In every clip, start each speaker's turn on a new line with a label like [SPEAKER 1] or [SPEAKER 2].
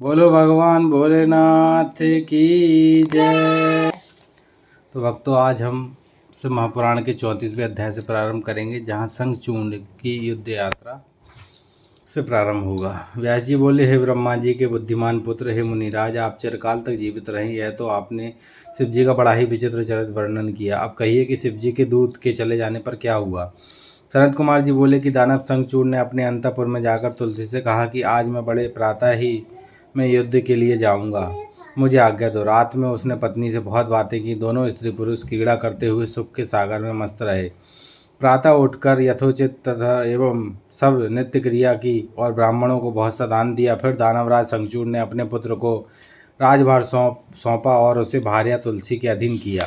[SPEAKER 1] बोलो भगवान भोलेनाथ की जय। तो भक्तों, आज हम शिव महापुराण के 34वें अध्याय से प्रारंभ करेंगे, जहाँ शंखचूर्ण की युद्ध यात्रा से प्रारंभ होगा। व्यास जी बोले, हे ब्रह्मा जी के बुद्धिमान पुत्र, हे मुनिराज, आप चिरकाल तक जीवित रहे। यह तो आपने शिव जी का बड़ा ही विचित्र चरित्र वर्णन किया। अब कहिए कि शिव जी के दूत के चले जाने पर क्या हुआ। सनत कुमार जी बोले कि दानव शंखचूर्ण ने अपने अंतःपुर में जाकर तुलसी से कहा कि आज मैं बड़े प्रातः ही मैं युद्ध के लिए जाऊंगा, मुझे आज्ञा दो। रात में उसने पत्नी से बहुत बातें की। दोनों स्त्री पुरुष क्रीड़ा करते हुए सुख के सागर में मस्त रहे। प्रातः उठकर यथोचित तथा एवं सब नित्य क्रिया की और ब्राह्मणों को बहुत सा दान दिया। फिर दानवराज शंखचूर्ण ने अपने पुत्र को राजभार सौंपा और उसे भार्या तुलसी के अधीन किया।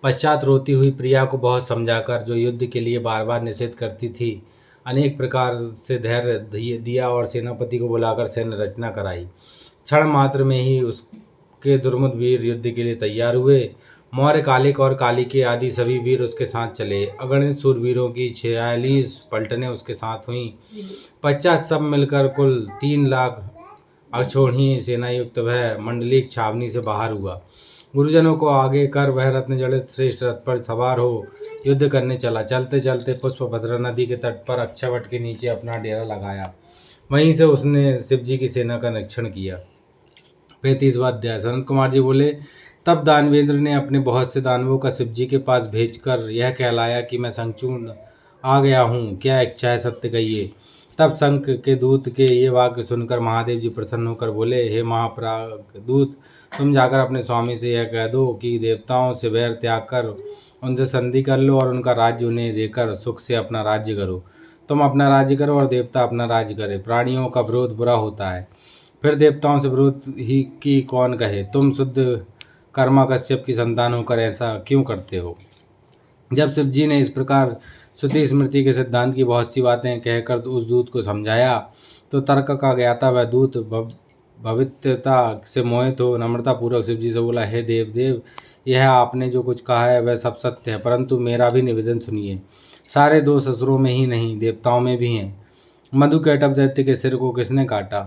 [SPEAKER 1] पश्चात रोती हुई प्रिया को बहुत समझाकर, जो युद्ध के लिए बार बार निषेध करती थी, अनेक प्रकार से धैर्य दिया और सेनापति को बुलाकर सैन्य रचना कराई। क्षण मात्र में ही उसके दुर्मुद वीर युद्ध के लिए तैयार हुए। मौर्य, कालिक और कालिके आदि सभी वीर उसके साथ चले। अगणित सूरवीरों की 46 पलटनें उसके साथ हुईं। पश्चात सब मिलकर कुल 3 लाख अक्षोहिणी सेनायुक्त वह मंडलिक छावनी से बाहर हुआ। गुरुजनों को आगे कर वह रत्न जड़ित श्रेष्ठ रथ पर सवार हो युद्ध करने चला। चलते चलते पुष्पभद्रा नदी के तट पर अक्षयवट के नीचे अपना डेरा लगाया। वहीं से उसने शिव जी की सेना का निरीक्षण किया। 35वां अध्याय। सनत कुमार जी बोले, तब दानवेंद्र ने अपने बहुत से दानवों का शिव जी के पास भेजकर यह कहलाया कि मैं शंखचूर्ण आ गया हूँ, क्या इच्छा है सत्य कहिए। तब शंख के दूत के ये वाक्य सुनकर महादेव जी प्रसन्न होकर बोले, हे महापराग दूत, तुम जाकर अपने स्वामी से यह कह दो कि देवताओं से वैर त्याग कर उनसे संधि कर लो और उनका राज्य उन्हें देकर सुख से अपना राज्य करो। तुम अपना राज्य करो और देवता अपना राज्य करे। प्राणियों का विरोध बुरा होता है, फिर देवताओं से विरोध ही की कौन कहे। तुम शुद्ध कर्मा कश्यप की संतान होकर ऐसा क्यों करते हो। जब शिव जी ने इस प्रकार श्रुति स्मृति के सिद्धांत की बहुत सी बातें कहकर उस दूत को समझाया, तो तर्क का ज्ञाता वह दूत भवित्यता से मोहित हो नम्रता पूर्वक शिव जी से बोला, हे देव, यह आपने जो कुछ कहा है वह सब सत्य है, परंतु मेरा भी निवेदन सुनिए। सारे दोष असुरों में ही नहीं, देवताओं में भी हैं। मधुकैटभ दैत्य के सिर को किसने काटा?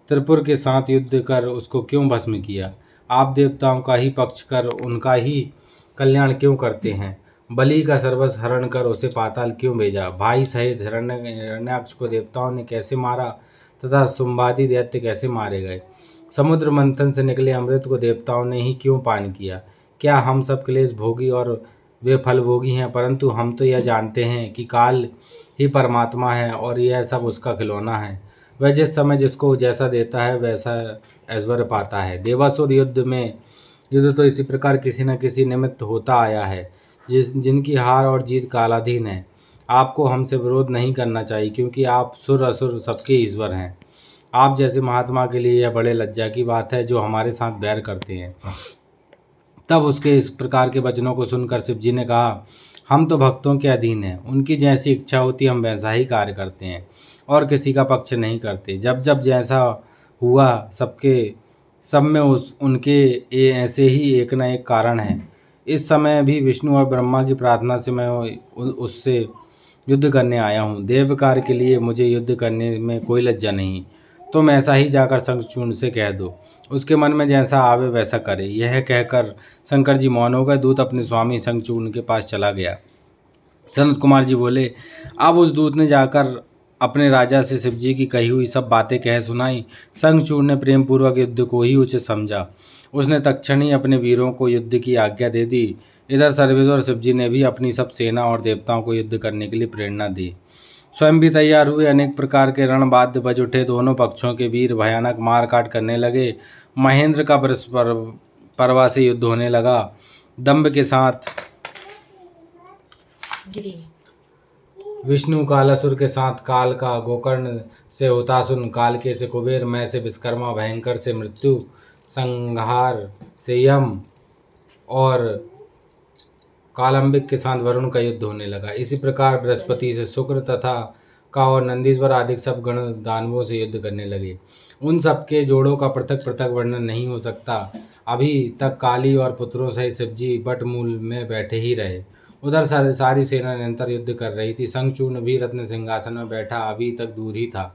[SPEAKER 1] त्रिपुर के साथ युद्ध कर उसको क्यों भस्म किया? आप देवताओं का ही पक्ष कर उनका ही कल्याण क्यों करते हैं? बलि का सर्वस्व हरण कर उसे पाताल क्यों भेजा? भाई सहित हिरण्याक्ष को देवताओं ने कैसे मारा तथा सुम्बादि दैत्य कैसे मारे गए? समुद्र मंथन से निकले अमृत को देवताओं ने ही क्यों पान किया? क्या हम सब क्लेश भोगी और वे फल भोगी हैं? परंतु हम तो यह जानते हैं कि काल ही परमात्मा है और यह सब उसका खिलौना है। वह जिस समय जिसको जैसा देता है वैसा ऐश्वर्य पाता है। देवासुर युद्ध तो इसी प्रकार किसी न किसी निमित्त होता आया है, जिनकी हार और जीत कालाधीन है। आपको हमसे विरोध नहीं करना चाहिए, क्योंकि आप सुर असुर सबके ईश्वर हैं। आप जैसे महात्मा के लिए यह बड़े लज्जा की बात है जो हमारे साथ बैर करते हैं। तब उसके इस प्रकार के वचनों को सुनकर शिव जी ने कहा, हम तो भक्तों के अधीन हैं, उनकी जैसी इच्छा होती हम वैसा ही कार्य करते हैं और किसी का पक्ष नहीं करते। जब जब जैसा हुआ सब में उनके ऐसे ही एक न एक कारण है। इस समय भी विष्णु और ब्रह्मा की प्रार्थना से मैं उससे युद्ध करने आया हूँ। देव कार्य के लिए मुझे युद्ध करने में कोई लज्जा नहीं। तुम ऐसा ही जाकर शंखचूर्ण से कह दो, उसके मन में जैसा आवे वैसा करे। यह कहकर शंकर जी मौन हो गए। दूत अपने स्वामी शंखचूर्ण के पास चला गया। सनत कुमार जी बोले, अब उस दूत ने जाकर अपने राजा से शिव जी की कही हुई सब बातें कह सुनाई। शंखचूर्ण ने प्रेम पूर्वक युद्ध को ही उचित समझा। उसने तत्क्षण ही अपने वीरों को युद्ध की आज्ञा दे दी। इधर सर्वेश्वर शिव जी ने भी अपनी सब सेना और देवताओं को युद्ध करने के लिए प्रेरणा दी। स्वयं भी तैयार हुए। अनेक प्रकार के रणवाद्य बज उठे। दोनों पक्षों के वीर भयानक मार काट करने लगे। महेंद्र का परवा से युद्ध होने लगा। दंभ के साथ विष्णु, कालासुर के साथ काल का, गोकर्ण से हुतासुन, कालके से कुबेर, मैं से विश्वकर्मा, भयंकर से मृत्यु, संहार से यम और कालंबिक के साथ वरुण का युद्ध होने लगा। इसी प्रकार बृहस्पति से शुक्र तथा का और नंदीश्वर आदि सब गण दानवों से युद्ध करने लगे। उन सब के जोड़ों का पृथक पृथक वर्णन नहीं हो सकता। अभी तक काली और पुत्रों सहित शिवजी बटमूल में बैठे ही रहे। उधर सारी सेना निरंतर युद्ध कर रही थी। शंखचूर्ण भी रत्न सिंहासन में बैठा अभी तक दूर ही था।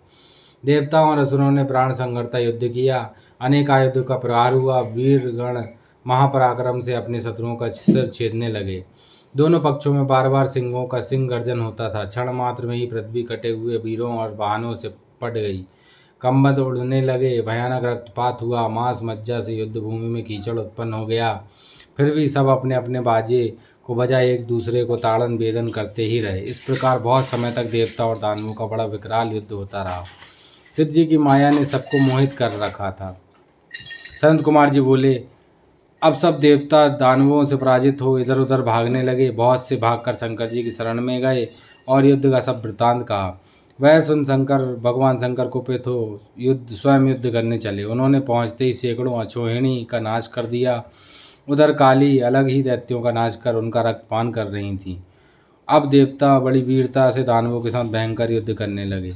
[SPEAKER 1] देवताओं और असुरों ने प्राण संघर्ता युद्ध किया। अनेक आयुधों का प्रहार हुआ। वीरगण महापराक्रम से अपने शत्रुओं का सिर छेदने लगे। दोनों पक्षों में बार बार सिंहों का सिंह गर्जन होता था। क्षण मात्र में ही पृथ्वी कटे हुए वीरों और वाहनों से पट गई। कंबद उड़ने लगे। भयानक रक्तपात हुआ। मांस मज्जा से युद्ध भूमि में कीचड़ उत्पन्न हो गया। फिर भी सब अपने अपने बाजे को बजाय एक दूसरे को ताड़न बेदन करते ही रहे। इस प्रकार बहुत समय तक देवता और दानवों का बड़ा विकराल युद्ध होता रहा। शिव जी की माया ने सबको मोहित कर रखा था। संत कुमार जी बोले, अब सब देवता दानवों से पराजित हो इधर उधर भागने लगे। बहुत से भागकर शंकर जी की शरण में गए और युद्ध का सब वृत्तांत कहा। वह सुन शंकर भगवान शंकर कुपित हो स्वयं युद्ध करने चले। उन्होंने पहुंचते ही सैकड़ों अछोहिणी का नाश कर दिया। उधर काली अलग ही दैत्यों का नाश कर उनका रक्तपान कर रही थी। अब देवता बड़ी वीरता से दानवों के साथ भयंकर युद्ध करने लगे।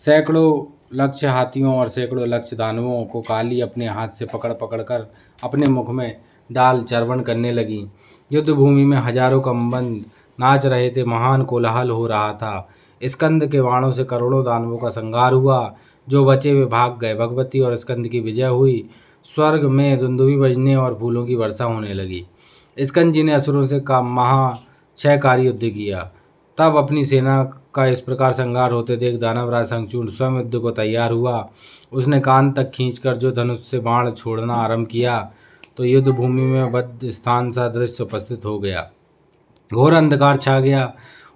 [SPEAKER 1] सैकड़ों लक्ष्य हाथियों और सैकड़ों लक्ष्य दानवों को काली अपने हाथ से पकड़ पकड़ कर अपने मुख में डाल चर्वण करने लगी। युद्ध भूमि में हजारों कंबंद नाच रहे थे। महान कोलाहल हो रहा था। स्कंद के बाणों से करोड़ों दानवों का संहार हुआ। जो बचे वे भाग गए। भगवती और स्कंद की विजय हुई। स्वर्ग में दुंदुभी बजने और फूलों की वर्षा होने लगी। स्कंद जी ने असुरों से महाक्षयकारी युद्ध किया। तब अपनी सेना का इस प्रकार संहार होते देख दानवराज शंखचूड़ स्वयं युद्ध को तैयार हुआ। उसने कान तक खींचकर जो धनुष से बाण छोड़ना आरंभ किया तो युद्ध भूमि में बद्ध स्थान सा दृश्य उपस्थित हो गया। घोर अंधकार छा गया।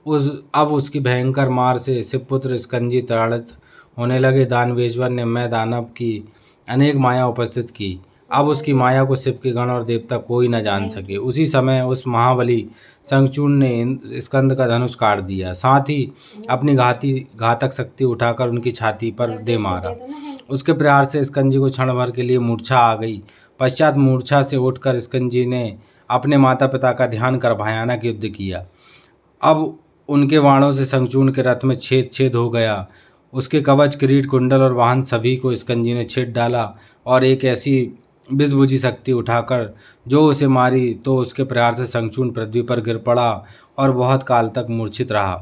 [SPEAKER 1] अब उसकी भयंकर मार से शिवपुत्र स्कंजी ताड़ित होने लगे। दानवेश्वर ने मैं दानव की अनेक माया उपस्थित की। अब उसकी माया को शिव के गण और देवता कोई न जान सके। उसी समय उस महाबली शंखचूड़ ने स्कंद का धनुष काट दिया। साथ ही अपनी घातक शक्ति उठाकर उनकी छाती पर दे मारा। उसके प्रहार से स्कंद जी को क्षण भर के लिए मूर्छा आ गई। पश्चात मूर्छा से उठकर स्कंद जी ने अपने माता पिता का ध्यान कर भयानक युद्ध किया। अब उनके बाणों से शंखचूड़ के रथ में छेद छेद हो गया। उसके कवच किरीट कुंडल और वाहन सभी को स्कंद जी ने छेद डाला और एक ऐसी विषबुझी शक्ति उठाकर जो उसे मारी तो उसके प्रहार से शंखचूड़ पृथ्वी पर गिर पड़ा और बहुत काल तक मूर्छित रहा।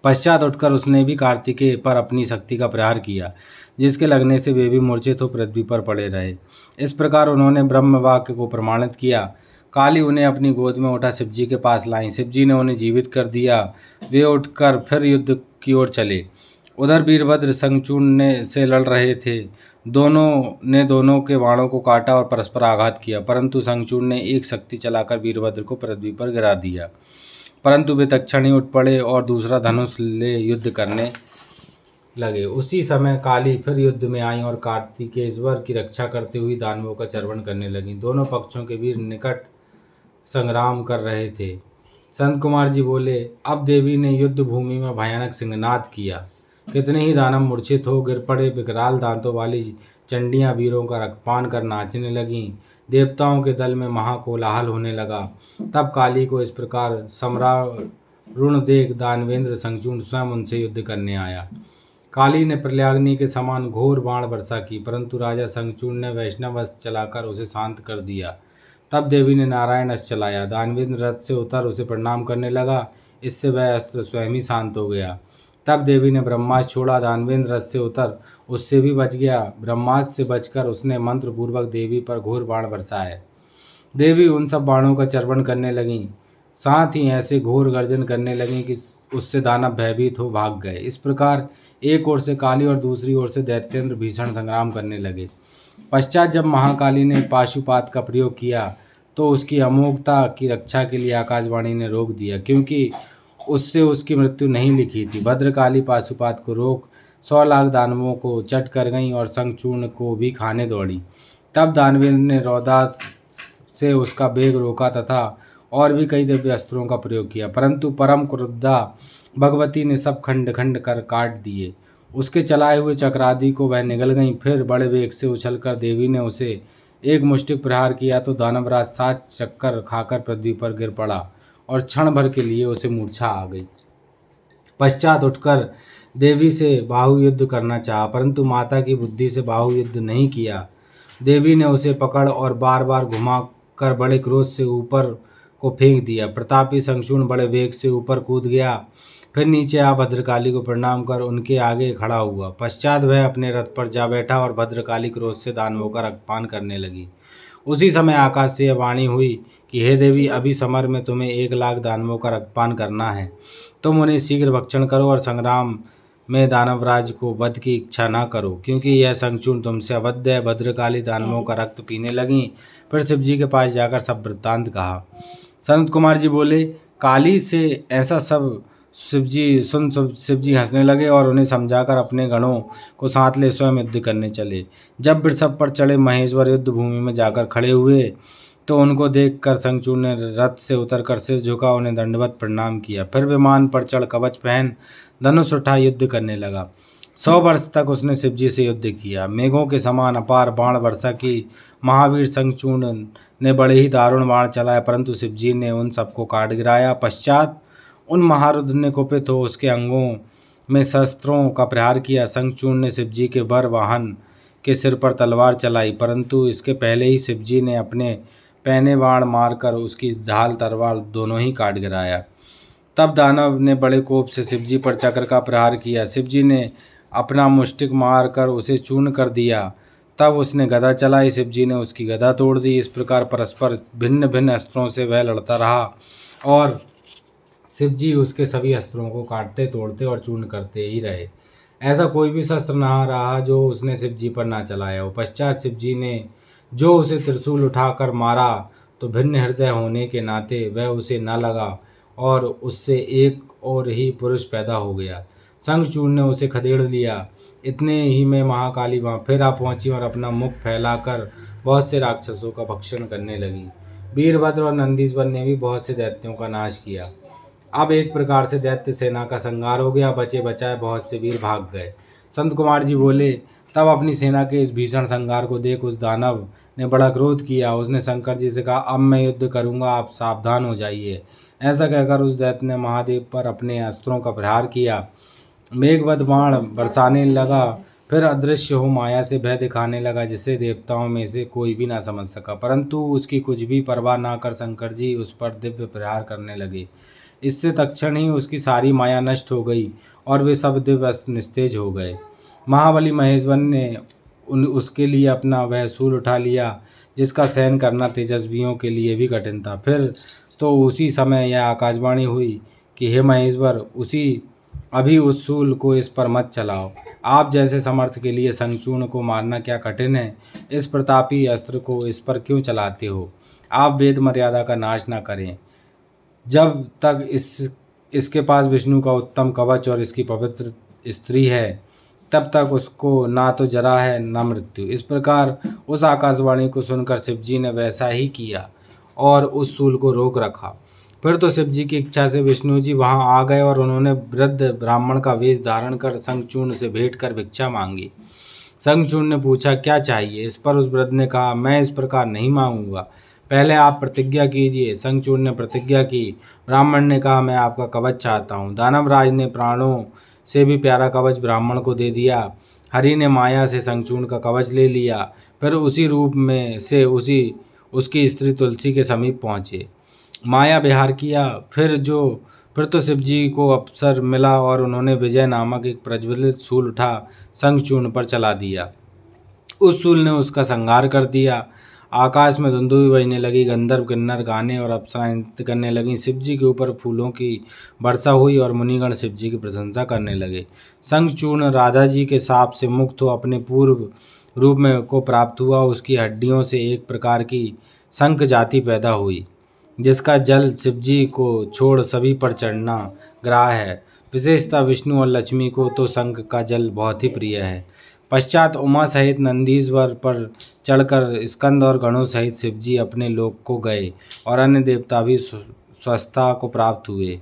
[SPEAKER 1] पश्चात उठकर उसने भी कार्तिकेय पर अपनी शक्ति का प्रहार किया, जिसके लगने से वे भी मूर्छित हो पृथ्वी पर पड़े रहे। इस प्रकार उन्होंने ब्रह्म वाक्य को प्रमाणित किया। काली उन्हें अपनी गोद में उठा शिवजी के पास लाई। शिवजी ने उन्हें जीवित कर दिया। वे उठकर फिर युद्ध की ओर चले। उधर वीरभद्र शंखचूड़ से लड़ रहे थे। दोनों के बाणों को काटा और परस्पर आघात किया, परंतु शंखचूड़ ने एक शक्ति चलाकर वीरभद्र को पृथ्वी पर गिरा दिया। परंतु वे तत्क्षण ही उठ पड़े और दूसरा धनुष ले युद्ध करने लगे। उसी समय काली फिर युद्ध में आई और कार्तिकेश्वर की रक्षा करते हुए दानवों का चर्वण करने लगी। दोनों पक्षों के वीर निकट संग्राम कर रहे थे। संत कुमार जी बोले, अब देवी ने युद्ध भूमि में भयानक सिंहनाद किया। कितने ही दानव मूर्छित हो गिर पड़े। विकराल दांतों वाली चंडियां वीरों का रक्तपान कर नाचने लगीं। देवताओं के दल में महाकोलाहल होने लगा। तब काली को इस प्रकार समरारुण देख दानवेंद्र शंखचूड़ स्वयं उनसे युद्ध करने आया। काली ने प्रल्याग्नि के समान घोर बाण वर्षा की, परंतु राजा शंखचूड़ ने वैष्णव अस्त्र चलाकर उसे शांत कर दिया। तब देवी ने नारायण अस्त्र चलाया। दानवेंद्र रथ से उतर उसे प्रणाम करने लगा। इससे वह अस्त्र स्वयं ही शांत हो गया। तब देवी ने ब्रह्मास्त्र छोड़ा। दानवेंद्र रथ से उतर उससे भी बच गया। ब्रह्मास्त्र से बचकर उसने मंत्रपूर्वक देवी पर घोर बाण बरसाए। देवी उन सब बाणों का चर्वण करने लगीं। साथ ही ऐसे घोर गर्जन करने लगीं कि उससे दानव भयभीत हो भाग गए। इस प्रकार एक ओर से काली और दूसरी ओर से दैत्येंद्र भीषण संग्राम करने लगे। पश्चात जब महाकाली ने पाशुपात का प्रयोग किया तो उसकी अमोघता की रक्षा के लिए आकाशवाणी ने रोक दिया, क्योंकि उससे उसकी मृत्यु नहीं लिखी थी। भद्रकाली पाशुपात को रोक 100 लाख दानवों को चट कर गईं और शंखचूड़ को भी खाने दौड़ी। तब दानवेंद्र ने रौदा से उसका वेग रोका तथा और भी कई दिव्य अस्त्रों का प्रयोग किया, परंतु परम क्रुद्धा भगवती ने सब खंड खंड कर काट दिए। उसके चलाए हुए चक्रादि को वह निगल गईं। फिर बड़े वेग से उछलकर देवी ने उसे एक मुष्टिक प्रहार किया तो दानवराज 7 चक्कर खाकर पृथ्वी पर गिर पड़ा और क्षण भर के लिए उसे मूर्छा आ गई। पश्चात उठकर देवी से बाहु युद्ध करना चाहा, परंतु माता की बुद्धि से बाहु युद्ध नहीं किया। देवी ने उसे पकड़ और बार बार घुमा कर बड़े क्रोध से ऊपर को फेंक दिया। प्रतापी शंखचूड़ बड़े वेग से ऊपर कूद गया। फिर नीचे आ भद्रकाली को प्रणाम कर उनके आगे खड़ा हुआ। पश्चात वह अपने रथ पर जा बैठा और भद्रकाली क्रोध से दानवों का रक्तपान करने लगी। उसी समय आकाश से यह वाणी हुई कि हे देवी, अभी समर में तुम्हें 1,00,000 दानवों का रक्तपान करना है। तुम उन्हें शीघ्र भक्षण करो और संग्राम में दानवराज को वध की इच्छा न करो, क्योंकि यह संचूर्ण तुमसे अवध्य है। भद्रकाली दानवों का रक्त पीने लगी। फिर शिव जी के पास जाकर सब वृत्तांत कहा। संत कुमार जी बोले, काली से ऐसा सब शिव जी हंसने लगे और उन्हें समझाकर अपने गणों को साथ ले स्वयं युद्ध करने चले। जब वृषभ पर चढ़े महेश्वर युद्ध भूमि में जाकर खड़े हुए तो उनको देखकर शंखचूड़ ने रथ से उतरकर सिर झुका, उन्हें दंडवत प्रणाम किया। फिर विमान पर चढ़ कवच पहन धनुष उठा युद्ध करने लगा। 100 वर्ष तक उसने शिव जी से युद्ध किया। मेघों के समान अपार बाण वर्षा की। महावीर शंखचूड़ ने बड़े ही दारुण बाण चलाए, परंतु शिव जी ने उन सबको काट गिराया। पश्चात उन महारुद्र ने कुपित हो उसके अंगों में शस्त्रों का प्रहार किया। शंखचूड़ ने शिव जी के वर वाहन के सिर पर तलवार चलाई, परंतु इसके पहले ही शिव जी ने अपने पैने बाण मारकर उसकी ढाल तलवार दोनों ही काट गिराया। तब दानव ने बड़े कोप से शिव जी पर चक्र का प्रहार किया। शिव जी ने अपना मुष्टिक मारकर उसे चूर्ण कर दिया। तब उसने गदा चलाई। शिव जी ने उसकी गदा तोड़ दी। इस प्रकार परस्पर भिन्न भिन्न अस्त्रों से वह लड़ता रहा और शिव जी उसके सभी अस्त्रों को काटते, तोड़ते और चूर्ण करते ही रहे। ऐसा कोई भी शस्त्र न रहा जो उसने शिव जी पर ना चलाया हो। पश्चात शिव जी ने जो उसे त्रिशूल उठाकर मारा तो भिन्न हृदय होने के नाते वह उसे न लगा और उससे एक और ही पुरुष पैदा हो गया। शंखचूड़ ने उसे खदेड़ लिया। इतने ही में महाकाली वहाँ फिर आ पहुंची और अपना मुख फैलाकर बहुत से राक्षसों का भक्षण करने लगी। वीरभद्र और नंदीश्वर ने भी बहुत से दैत्यों का नाश किया। अब एक प्रकार से दैत्य सेना का संहार हो गया। बचे बचाए बहुत से वीर भाग गए। संत कुमार जी बोले, तब अपनी सेना के इस भीषण संहार को देख उस दानव ने बड़ा क्रोध किया। उसने शंकर जी से कहा, अब मैं युद्ध करूंगा, आप सावधान हो जाइए। ऐसा कहकर उस दैत्य ने महादेव पर अपने अस्त्रों का प्रहार किया। मेघवत बाण बरसाने लगा। फिर अदृश्य हो माया से भय दिखाने लगा, जिसे देवताओं में से कोई भी ना समझ सका। परंतु उसकी कुछ भी परवाह ना कर शंकर जी उस पर दिव्य प्रहार करने लगे। इससे तत्क्षण ही उसकी सारी माया नष्ट हो गई और वे सब दिव्य अस्त्र निस्तेज हो गए। महाबली महेश्वर ने उसके लिए अपना वह शूल उठा लिया, जिसका सहन करना तेजस्वियों के लिए भी कठिन था। फिर तो उसी समय यह आकाशवाणी हुई कि हे महेश्वर, अभी उस शूल को इस पर मत चलाओ। आप जैसे समर्थ के लिए शंखचूड़ को मारना क्या कठिन है। इस प्रतापी अस्त्र को इस पर क्यों चलाते हो। आप वेद मर्यादा का नाश न करें। जब तक इसके पास विष्णु का उत्तम कवच और इसकी पवित्र स्त्री है, तब तक उसको ना तो जरा है ना मृत्यु। इस प्रकार उस आकाशवाणी को सुनकर शिव जी ने वैसा ही किया और उस शूल को रोक रखा। फिर तो शिव जी की इच्छा से विष्णु जी वहां आ गए और उन्होंने वृद्ध ब्राह्मण का वेश धारण कर शंखचूड़ से भेंट कर भिक्षा मांगी। शंखचूड़ ने पूछा, क्या चाहिए। इस पर उस वृद्ध ने कहा, मैं इस प्रकार नहीं मांगूंगा, पहले आप प्रतिज्ञा कीजिए। शंखचूड़ ने प्रतिज्ञा की। ब्राह्मण ने कहा, मैं आपका कवच चाहता हूँ। दानवराज ने प्राणों से भी प्यारा कवच ब्राह्मण को दे दिया। हरि ने माया से शंखचूड़ का कवच ले लिया। फिर उसी रूप में से उसकी स्त्री तुलसी के समीप पहुँचे, माया विहार किया। फिर तो शिव जी को अवसर मिला और उन्होंने विजय नामक एक प्रज्वलित शूल उठा शंखचूड़ पर चला दिया। उस शूल ने उसका संहार कर दिया। आकाश में धुंधुई बजने लगी। गंधर्व किन्नर गाने और अप्सराएं नृत्य करने लगी। शिव जी के ऊपर फूलों की वर्षा हुई और मुनिगण शिव जी की प्रशंसा करने लगे। शंखचूड़ राधा जी के शाप से मुक्त हो अपने पूर्व रूप में को प्राप्त हुआ। उसकी हड्डियों से एक प्रकार की शंख जाति पैदा हुई, जिसका जल शिव जी को छोड़ सभी पर चढ़ना ग्राह्य है। विशेषतः विष्णु और लक्ष्मी को तो शंख का जल बहुत ही प्रिय है। पश्चात उमा सहित नंदीश्वर पर चढ़कर स्कंद और गणों सहित शिव जी अपने लोक को गए और अन्य देवता भी स्वस्थता को प्राप्त हुए।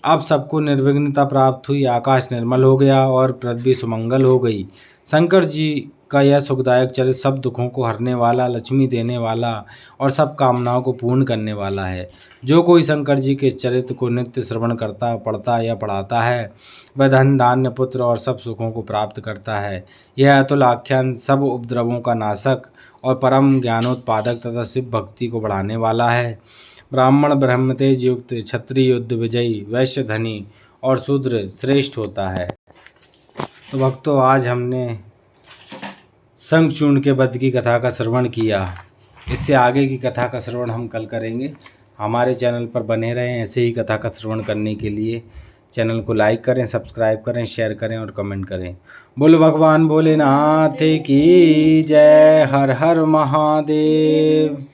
[SPEAKER 1] अब सबको निर्विघ्नता प्राप्त हुई। आकाश निर्मल हो गया और पृथ्वी सुमंगल हो गई। शंकर जी का यह सुखदायक चरित्र सब दुखों को हरने वाला, लक्ष्मी देने वाला और सब कामनाओं को पूर्ण करने वाला है। जो कोई शंकर जी के चरित्र को नित्य श्रवण करता, पढ़ता या पढ़ाता है, वह धन धान्य पुत्र और सब सुखों को प्राप्त करता है। यह अतुल आख्यान सब उपद्रवों का नाशक और परम ज्ञानोत्पादक तथा शिव भक्ति को बढ़ाने वाला है। ब्राह्मण ब्रह्मतेज युक्त, क्षत्रिय युद्ध विजयी, वैश्य धनी और शूद्र श्रेष्ठ होता है। तो भक्तों, आज हमने शंखचूर्ण के वध की कथा का श्रवण किया। इससे आगे की कथा का श्रवण हम कल करेंगे। हमारे चैनल पर बने रहें ऐसे ही कथा का श्रवण करने के लिए। चैनल को लाइक करें, सब्सक्राइब करें, शेयर करें और कमेंट करें। बोलो भगवान भोलेनाथ की जय। हर हर महादेव।